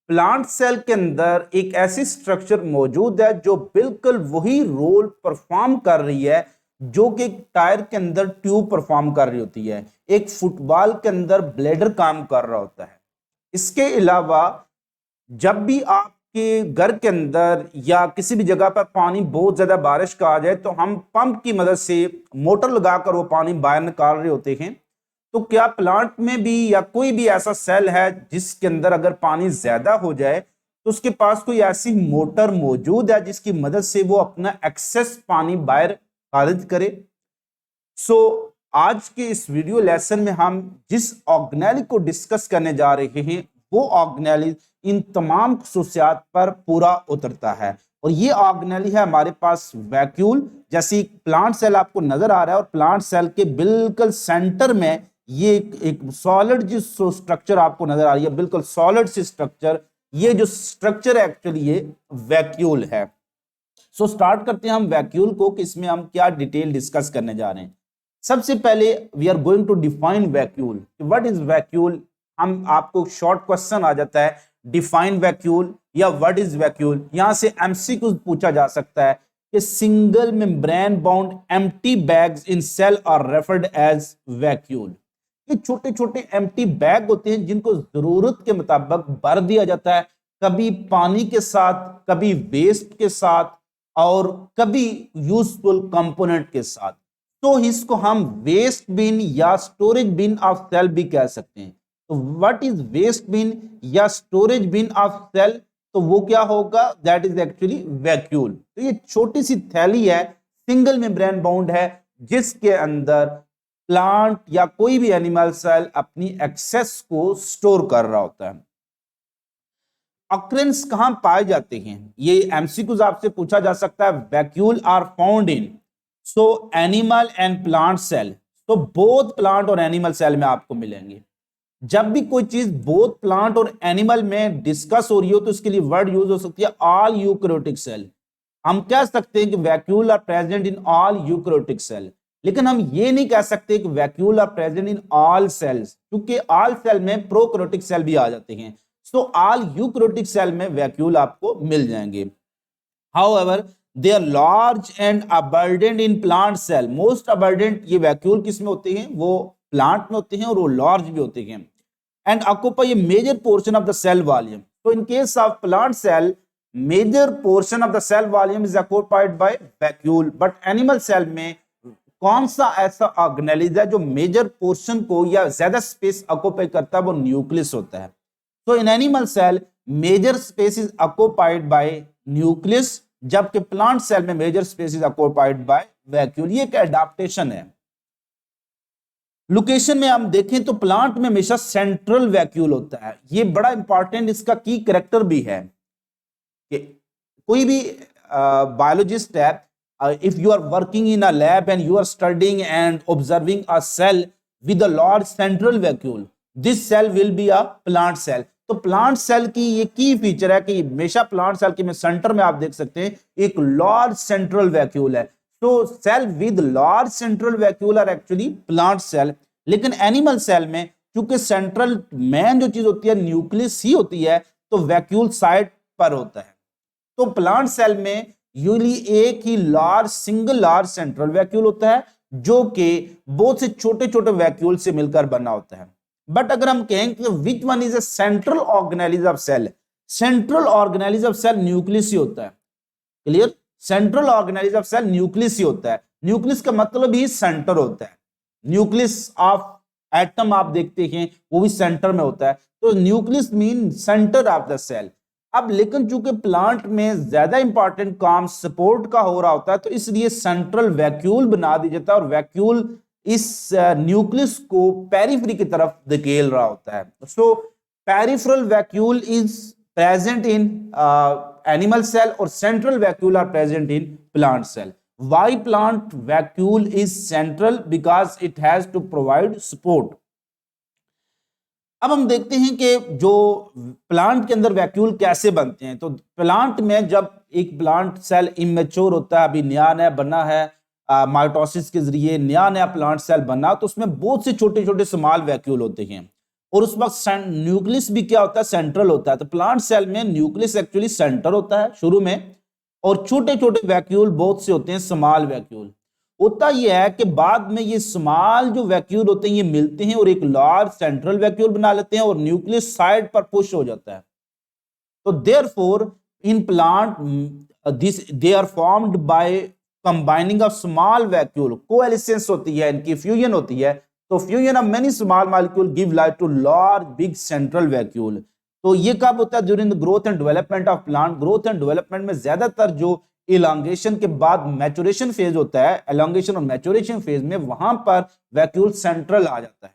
Plant cell के अंदर एक ऐसी स्ट्रक्चर मौजूद है जो बिल्कुल वही रोल परफॉर्म कर रही है जो कि एक टायर के अंदर ट्यूब परफॉर्म कर रही होती है, एक फुटबॉल के अंदर ब्लेडर काम कर रहा होता है। इसके अलावा जब भी आपके घर के अंदर या किसी भी जगह पर पानी बहुत ज्यादा बारिश का आ जाए तो हम पंप की मदद से मोटर लगाकर वो पानी बाहर निकाल रहे होते हैं। तो क्या प्लांट में भी या कोई भी ऐसा सेल है जिसके अंदर अगर पानी ज्यादा हो जाए तो उसके पास कोई ऐसी मोटर मौजूद है जिसकी मदद से वो अपना एक्सेस पानी बाहर खारिज करे? आज के इस वीडियो लेसन में हम जिस ऑर्गेनेल को डिस्कस करने जा रहे हैं वो ऑर्गेनेल इन तमाम खसूसियात पर पूरा उतरता है। और ये ऑर्गेनेल है हमारे पास वैक्यूल। जैसे प्लांट सेल आपको नजर आ रहा है और प्लांट सेल के बिल्कुल सेंटर में ये एक सॉलिड जिस स्ट्रक्चर आपको नजर आ रही है, बिल्कुल सॉलिड सी स्ट्रक्चर, ये जो स्ट्रक्चर है एक्चुअली ये वैक्यूल है। स्टार्ट करते हैं हम वैक्यूल को कि इसमें हम क्या डिटेल डिस्कस करने जा रहे हैं। सबसे पहले we are going to define vacuole. What is vacuole? हम आपको शॉर्ट क्वेश्चन आ जाता है डिफाइन वैक्यूल या व्हाट इज वैक्यूल। यहां से एमसीक्यू पूछा जा सकता है कि single membrane bound empty bags in cell are referred as vacuole. ये छोटे छोटे एम्प्टी बैग होते हैं जिनको जरूरत के मुताबिक भर दिया जाता है, कभी पानी के साथ, कभी वेस्ट के साथ और कभी यूजफुल कंपोनेंट के साथ। तो इसको हम वेस्ट बिन या स्टोरेज बिन ऑफ सेल भी कह सकते हैं। तो व्हाट इज वेस्ट बिन या स्टोरेज बिन ऑफ सेल? तो वो क्या होगा? That is actually vacuole. तो ये छोटी सी थैली है, सिंगल मेम्ब्रेन बाउंड है, जिसके अंदर प्लांट या कोई भी एनिमल सेल अपनी एक्सेस को स्टोर कर रहा होता है। ऑकरेंस कहां पाए जाते हैं? ये एमसीक्यूज आपसे पूछा जा सकता है। Vacuole are found in animal and plant cell. तो बोथ प्लांट और एनिमल सेल में आपको मिलेंगे। जब भी कोई चीज बोथ प्लांट और एनिमल में डिस्कस हो रही हो तो इसके लिए वर्ड यूज हो सकती है ऑल यूकैरियोटिक सेल। हम कह सकते हैं कि vacuole are present in all eukaryotic cell, लेकिन हम ये नहीं कह सकते कि vacuole are present in all cells, क्योंकि ऑल सेल में प्रोकैरियोटिक सेल भी आ जाते हैं। ऑल यूकैरियोटिक सेल में वैक्यूल आपको मिल जाएंगे। However they are large and abundant in plant cell. Most abundant ये वैक्यूल किस में होते हैं? वो प्लांट में होते हैं और वो लार्ज भी होते हैं। And occupy a major portion of the cell volume. तो in case of plant cell major portion of the cell volume is occupied by vacuole. But animal cell में कौन सा ऐसा ऑर्गेनेल है जो मेजर पोर्शन को या ज्यादा स्पेस ऑक्यूपाई करता है? वो न्यूक्लियस होता है। तो in animal cell major space is occupied by nucleus, जबकि प्लांट सेल में major space is occupied by vacuole. ये एक एडाप्टेशन है। लोकेशन में हम देखें तो प्लांट में हमेशा सेंट्रल वैक्यूल होता है। ये बड़ा इंपॉर्टेंट इसका की कैरेक्टर भी है कि कोई भी बायोलॉजिस्ट है, if you are working in a lab and you are studying and observing a cell with a large central vacuole, this cell will be a plant cell। तो प्लांट सेल की ये की फीचर है कि हमेशा plant cell के में centre में आप देख सकते हैं एक लार्ज सेंट्रल वैक्यूल है। तो cell with large central vacuole are actually plant cell. लेकिन एनिमल सेल में चूंकि सेंट्रल मेन जो चीज होती है न्यूक्लियस ही होती है, तो वैक्यूल साइड पर होता है। तो प्लांट सेल में यूजली एक ही large single large central vacuole होता है जो कि बहुत से छोटे छोटे वैक्यूल से मिलकर बना होता है। बट अगर हम कहें कि which one is a central organelle of cell, central organelle of cell nucleus ही होता है। Clear? Central organelle of cell nucleus ही होता है। न्यूक्लियस का मतलब ही सेंटर होता है। न्यूक्लियस ऑफ एटम आप देखते हैं वो भी सेंटर में होता है। तो nucleus mean centre of the cell. अब लेकिन चूंकि प्लांट में ज्यादा इंपॉर्टेंट काम सपोर्ट का हो रहा होता है तो इसलिए सेंट्रल वैक्यूल बना दिया जाता है और वैक्यूल इस न्यूक्लियस को पेरिफेरी की तरफ धकेल रहा होता है। So peripheral vacuole is present in animal cell और central vacuole are present in plant cell. Why plant vacuole is central? Because it has to provide support। अब हम देखते हैं कि जो प्लांट के अंदर वैक्यूल कैसे बनते हैं। तो प्लांट में जब एक प्लांट सेल इमेच्योर होता है, अभी नया नया बना है, माइटोसिस के जरिए नया नया प्लांट सेल बना, तो उसमें बहुत से छोटे छोटे स्मॉल वैक्यूल होते हैं। और उस वक्त न्यूक्लियस भी क्या होता है, सेंट्रल होता है। तो प्लांट सेल में न्यूक्लियस एक्चुअली सेंटर होता है शुरू में, और छोटे छोटे वैक्यूल बहुत से होते हैं, स्मॉल वैक्यूल। होता यह है कि बाद में ये स्मॉल जो वैक्यूल होते हैं ये मिलते हैं और एक लार्ज सेंट्रल वैक्यूल बना लेते हैं, और न्यूक्लियस साइड पर पुश हो जाता है। तो therefore in plant this they are formed by combining of small vacuole, coalescence होती है, इनकी फ्यूजन होती है। तो fusion of many small molecule give light to large big central vacuole. तो ये कब होता है, during the growth and development of plant. Growth and development में ज्यादातर जो इलांगेशन के बाद मैचुरेशन फेज होता है, एलोंगेशन और मैचुरेशन फेज में, वहां पर वैक्यूल सेंट्रल आ जाता है।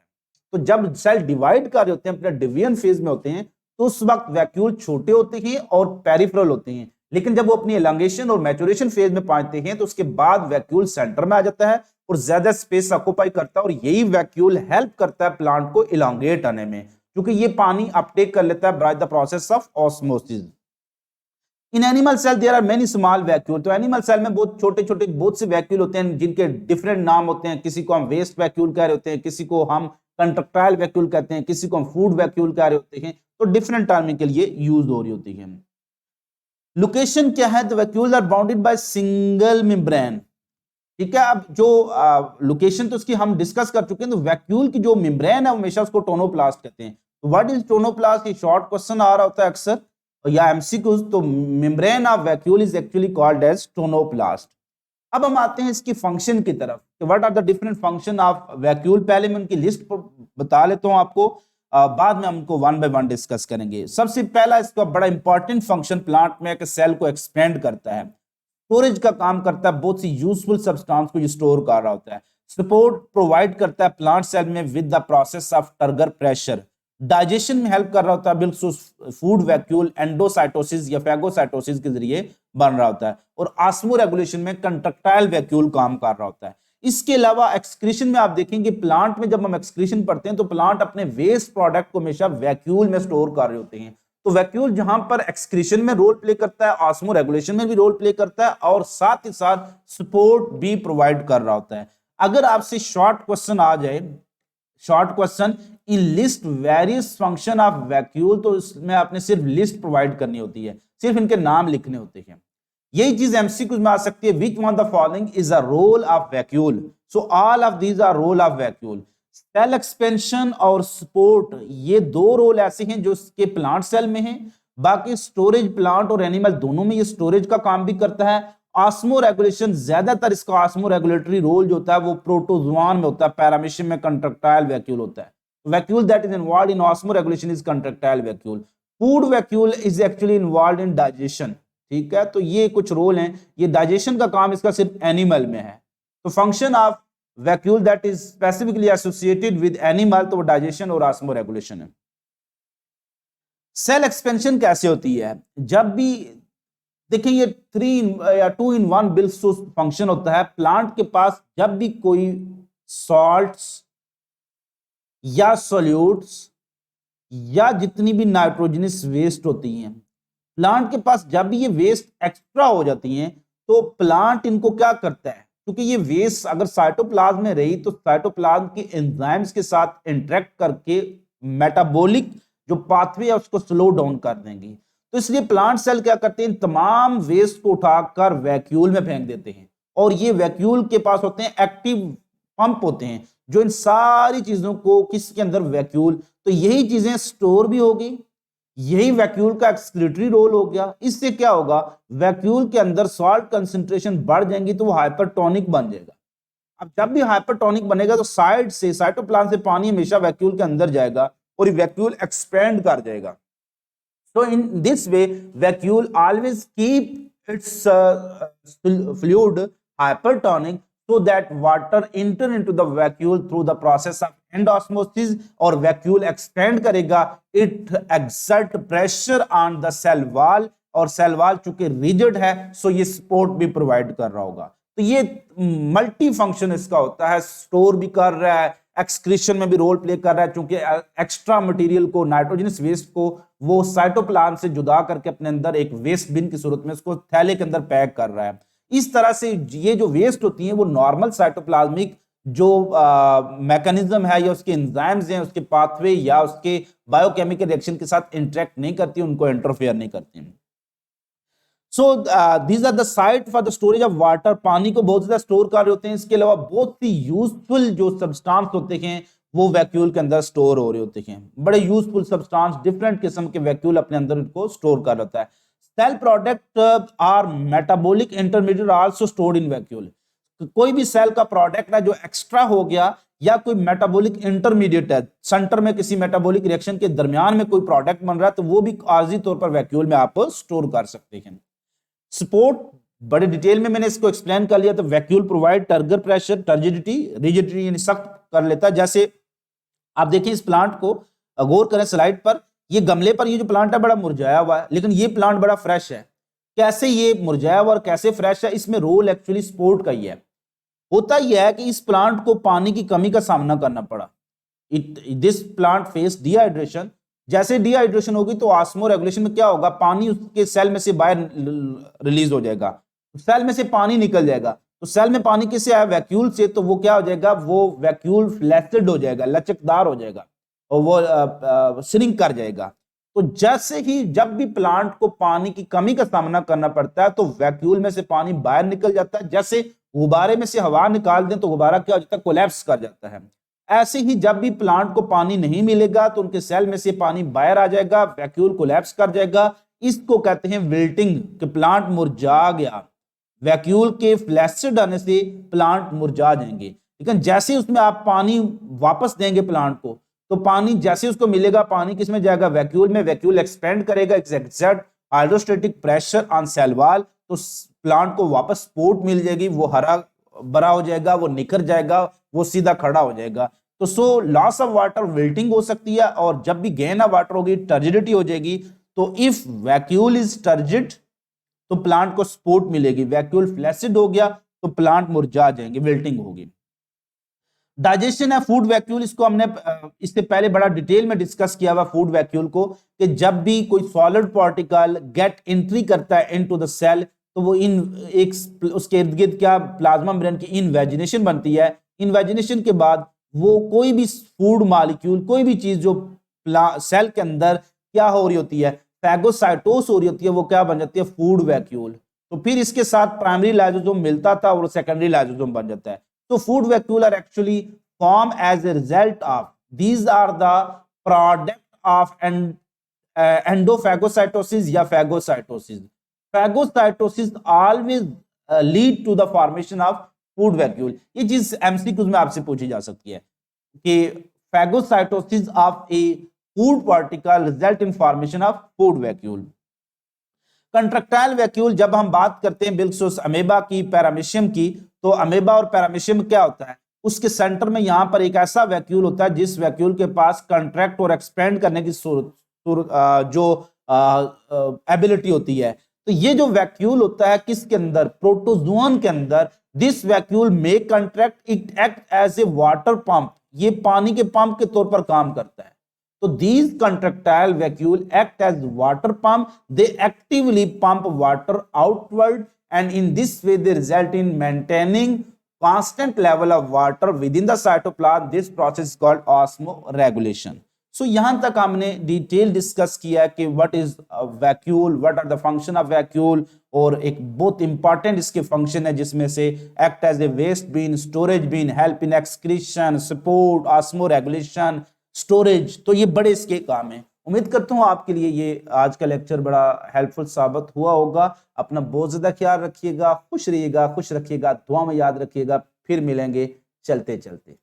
तो जब सेल डिवाइड कर रहे होते हैं, अपने डिवीजन फेज में होते हैं, तो उस वक्त वैक्यूल छोटे होते हैं और पेरिफेरल होते हैं। लेकिन जब वो अपनी एलोंगेशन और मैचुरेशन फेज में पहुंचते हैं, तो उसके बाद वैक्यूल सेंटर में आ जाता है और ज्यादा स्पेस ऑक्यूपाई करता है, और यही वैक्यूल हेल्प करता है प्लांट को इलांगेट आने में, क्योंकि ये पानी अपटेक कर लेता है by the process of osmosis. In animal cell there are many small vacuole. तो एनिमल सेल में बहुत छोटे छोटे बहुत से वैक्यूल होते हैं, जिनके डिफरेंट नाम होते हैं। किसी को हम वेस्ट वैक्यूल कह रहे होते हैं, किसी को हम कंट्रक्टाइल वैक्यूल कहते हैं, किसी को हम फूड वैक्यूल कह रहे होते हैं। तो डिफरेंट टर्मिंग के लिए यूज हो रही होती है। लोकेशन क्या है, the vacuole are bounded by single membrane. ठीक है, अब जो लोकेशन तो उसकी हम डिस्कस कर चुके हैं। तो वैक्यूल की जो मेम्ब्रेन है हमेशा उसको टोनोप्लास्ट कहते हैं। तो व्हाट इज टोनोप्लास्ट, ये शॉर्ट क्वेश्चन आ रहा होता है अक्सर, या एमसीक्यूज। तो membrane of vacuole is actually called as tonoplast. अब हम आते हैं इसकी फंक्शन की तरफ, what are the different function of vacuole. पहले मैं उनकी लिस्ट बता लेता हूं आपको, बाद में हम उनको वन बाय वन डिस्कस करेंगे। सबसे पहला इसका बड़ा इंपॉर्टेंट फंक्शन प्लांट में कि सेल को एक्सपेंड करता है, स्टोरेज का काम करता है, बहुत सी यूजफुल सब्सटेंस को स्टोर कर रहा होता है। सपोर्ट प्रोवाइड करता है प्लांट सेल में with the process of turgor pressure. Digestion में हेल्प कर रहा होता है, बिल्कुल फूड वैक्यूल एंडोसाइटोसिस या फैगोसाइटोसिस के जरिए बन रहा होता है। और ऑस्मो रेगुलेशन में कंट्रक्टाइल वैक्यूल काम कर रहा होता है। इसके अलावा एक्सक्रीशन में आप देखेंगे, प्लांट में जब हम एक्सक्रीशन पढ़ते हैं तो प्लांट अपने वेस्ट प्रोडक्ट को हमेशा वैक्यूल में स्टोर कर रहे होते हैं। तो वैक्यूल जहां पर एक्सक्रीशन में रोल प्ले करता है, ऑस्मो रेगुलेशन में भी रोल प्ले करता है, और साथ ही साथ सपोर्ट भी प्रोवाइड कर रहा होता है। अगर आपसे शॉर्ट क्वेश्चन आ जाए, short question in list various function of vacuole, तो इसमें आपने सिर्फ लिस्ट प्रोवाइड करनी होती है, सिर्फ इनके नाम लिखने होते हैं। यही चीज एमसीक्यू में आ सकती है, which one the following is a role of vacuole. So all of these are role of vacuole. Cell expansion और सपोर्ट, ये दो रोल ऐसे हैं जो इसके प्लांट सेल में हैं। बाकी स्टोरेज, प्लांट और एनिमल दोनों में ये स्टोरेज का काम भी करता है। ऑस्मो रेगुलेशन, ज्यादातर इसका ऑस्मो रेगुलेटरी रोल जो होता है वो प्रोटोजोआन में होता है, पैरामीशियम में कंट्रक्टाइल वैक्यूल होता है। Vacuole that is involved in osmo regulation is contractile vacuole. Food vacuole is actually involved in digestion. ठीक है, तो ये कुछ रोल हैं, ये डाइजेशन का काम इसका सिर्फ एनिमल में है। तो function of vacuole that is specifically associated with animal, तो वो डाइजेशन और ऑस्मो रेगुलेशन है। सेल एक्सपेंशन कैसे होती है, जब भी देखिए ये 3 या 2 in 1 बिल्स फंक्शन होता है। प्लांट के पास जब भी कोई सॉल्ट्स या सॉल्यूट्स या जितनी भी नाइट्रोजनस वेस्ट होती हैं, प्लांट के पास जब भी ये वेस्ट एक्स्ट्रा हो जाती हैं, तो प्लांट इनको क्या करता है, क्योंकि ये वेस्ट अगर साइटोप्लाज्म में रही तो साइटोप्लाज्म के एंजाइम्स के साथ इंटरेक्ट करके मेटाबॉलिक जो पाथवे है उसको स्लो डाउन कर देंगी। तो इसलिए प्लांट सेल क्या करते हैं, तमाम वेस्ट को उठाकर वैक्यूल में फेंक देते हैं, और ये वैक्यूल के पास होते हैं एक्टिव पंप होते हैं जो इन सारी चीजों को किसके अंदर, वैक्यूल। तो यही चीजें स्टोर भी होगी, यही वैक्यूल का एक्सक्रीटरी रोल हो गया। इससे क्या होगा, वैक्यूल के अंदर सॉल्ट कंसंट्रेशन बढ़ जाएंगी तो वो हाइपरटोनिक बन जाएगा। अब जब भी हाइपरटोनिक बनेगा तो साइड से, साइटोप्लाज्म से पानी हमेशा वैक्यूल के अंदर जाएगा और वैक्यूल एक्सपेंड कर जाएगा। So in this way, vacuole always keep its fluid hypertonic so that water enter into the vacuole through the process of endosmosis, और vacuole expand करेगा, it exert pressure on the cell wall, और cell wall चूंकि rigid है so ये support भी provide कर रहा होगा। तो ये मल्टी फंक्शन इसका होता है, स्टोर भी कर रहा है, एक्सक्रीशन में भी रोल प्ले कर रहा है, क्योंकि एक्स्ट्रा मटेरियल को, नाइट्रोजनस वेस्ट को वो साइटोप्लाज्म से जुदा करके अपने अंदर एक वेस्ट बिन की सूरत में उसको थैले के अंदर पैक कर रहा है। इस तरह से ये जो वेस्ट होती है वो नॉर्मल साइटोप्लाज्मिक जो मैकेनिज्म है या उसके एंजाइम्स हैं, उसके पाथवे या उसके बायोकेमिकल रिएक्शन के साथ इंटरेक्ट नहीं करती, उनको इंटरफेयर नहीं करती। So these are the site for the storage of water. पानी को बहुत ज्यादा स्टोर कर रहे होते हैं। इसके अलावा बहुत सी यूजफुल जो सब्सटेंस होते हैं वो वैक्यूल के अंदर स्टोर हो रहे होते हैं। बड़े यूजफुल सब्सटेंस डिफरेंट किस्म के वैक्यूल अपने अंदर इनको स्टोर कर रहा है। Cell product are metabolic intermediate also stored in vacuole. कोई भी सेल का प्रोडक्ट है जो एक्स्ट्रा हो गया या कोई मेटाबॉलिक इंटरमीडिएट है, सेंटर में किसी मेटाबॉलिक रिएक्शन के दरमियान में कोई प्रोडक्ट बन रहा है, तो वो भी आर्जी तौर पर वैक्यूल में आप स्टोर कर सकते हैं। सपोर्ट बड़े डिटेल में मैंने इसको एक्सप्लेन कर लिया। तो vacuole provide turgor pressure, turgidity, rigidity यानी सख्त कर लेता है। जैसे आप देखिए इस प्लांट को, गौर करें स्लाइड पर, ये गमले पर ये जो प्लांट है बड़ा मुरझाया हुआ है, लेकिन ये प्लांट बड़ा फ्रेश है। कैसे ये मुरझाया हुआ और कैसे फ्रेश है, इसमें रोल एक्चुअली सपोर्ट का ही है। होता यह है कि इस प्लांट को पानी की कमी का सामना करना पड़ा। This plant face dehydration. जैसे डिहाइड्रेशन होगी तो ऑस्मो रेगुलेशन में क्या होगा, पानी उसके सेल में से बाहर रिलीज हो जाएगा, सेल में से पानी निकल जाएगा। तो सेल में पानी किससे आया, वैक्यूल से। तो वो क्या हो जाएगा, वो वैक्यूल फ्लैसिड हो जाएगा, लचकदार हो जाएगा और वो श्रिंक कर जाएगा। तो जैसे ही जब भी प्लांट को पानी की कमी का सामना करना पड़ता है तो वैक्यूल में से पानी बाहर निकल जाता है। जैसे गुब्बारे में से हवा निकाल दें तो गुब्बारा क्या हो जाता है, कोलैप्स कर जाता है। ऐसे ही जब भी प्लांट को पानी नहीं मिलेगा तो उनके सेल में से पानी बाहर आ जाएगा, वैक्यूल कोलैप्स कर जाएगा। इसको कहते हैं विल्टिंग, कि प्लांट मुरझा गया। वैक्यूल के फ्लैसिड आने से प्लांट मुरझा जाएंगे। लेकिन जैसे ही उसमें आप पानी वापस देंगे प्लांट को, तो पानी जैसे उसको मिलेगा, पानी किसमें जाएगा, वैक्यूल में। वैक्यूल एक्सपेंड करेगा, exert hydrostatic pressure on sale wall, तो प्लांट को वापस सपोर्ट मिल जाएगी, वो हरा भरा हो जाएगा, वो निखर जाएगा, वो सीधा खड़ा हो जाएगा। तो so loss of water wilting हो सकती है, और जब भी गेन ऑफ वाटर होगी टर्जिडिटी हो जाएगी। तो इफ वैक्यूल इज टर्जिड तो प्लांट को सपोर्ट मिलेगी, वैक्यूल फ्लैसिड हो गया तो प्लांट मुरझा जाएंगे, विल्टिंग होगी। डाइजेशन है फूड वैक्यूल, इसको हमने इससे पहले बड़ा डिटेल में डिस्कस किया हुआ फूड वैक्यूल को, कि जब भी कोई सॉलिड पार्टिकल गेट एंट्री करता है इनटू द सेल, तो वो इन एक उसके इर्द गिर्द क्या प्लाज्मा मेम्ब्रेन की इनवेजिनेशन बनती है। इनवेजिनेशन के बाद वो कोई भी फूड मॉलिक्यूल, कोई भी चीज जो सेल के अंदर क्या हो रही होती है, फैगोसाइटोस हो रही होती है, वो क्या बन जाती है, फूड वैक्यूल। तो फिर इसके साथ प्राइमरी लाइसोसोम मिलता था और सेकेंडरी लाइसोसोम बन जाता है। So food vacuole are actually formed as a result of, these are the product of endophagocytosis या phagocytosis. Phagocytosis always lead to the formation of food vacuole. ये चीज MCQs में आपसे पूछी जा सकती है कि phagocytosis of a food particle result in formation of food vacuole. Contractile vacuole, जब हम बात करते हैं बिल्कुल अमेबा की, पैरामीशियम की, तो अमेबा और पैरामीशियम क्या होता है, उसके सेंटर में यहां पर एक ऐसा वैक्यूल होता है जिस वैक्यूल के पास कंट्रैक्ट और एक्सपेंड करने की जो एबिलिटी होती है। तो ये जो वैक्यूल होता है किसके अंदर, प्रोटोजोन के अंदर। This vacuole may contract, it act as a water pump, ये पानी के पंप के तौर पर काम करता है। So these contractile vacuole act as water pump. They actively pump water outward, and in this way they result in maintaining constant level of water within the cytoplasm. This process is called osmoregulation. So यहाँ तक हमने detail discuss किया कि what is a vacuole, what are the function of vacuole, और एक बहुत important इसके function है जिसमें से act as a waste bin, storage bin, help in excretion, support, osmoregulation, storage. तो ये बड़े इसके काम हैं। उम्मीद करता हूँ आपके लिए ये आज का लेक्चर बड़ा हेल्पफुल साबित हुआ होगा। अपना बहुत ज्यादा ख्याल रखिएगा, खुश रहिएगा, खुश रखिएगा, दुआ में याद रखिएगा। फिर मिलेंगे चलते चलते।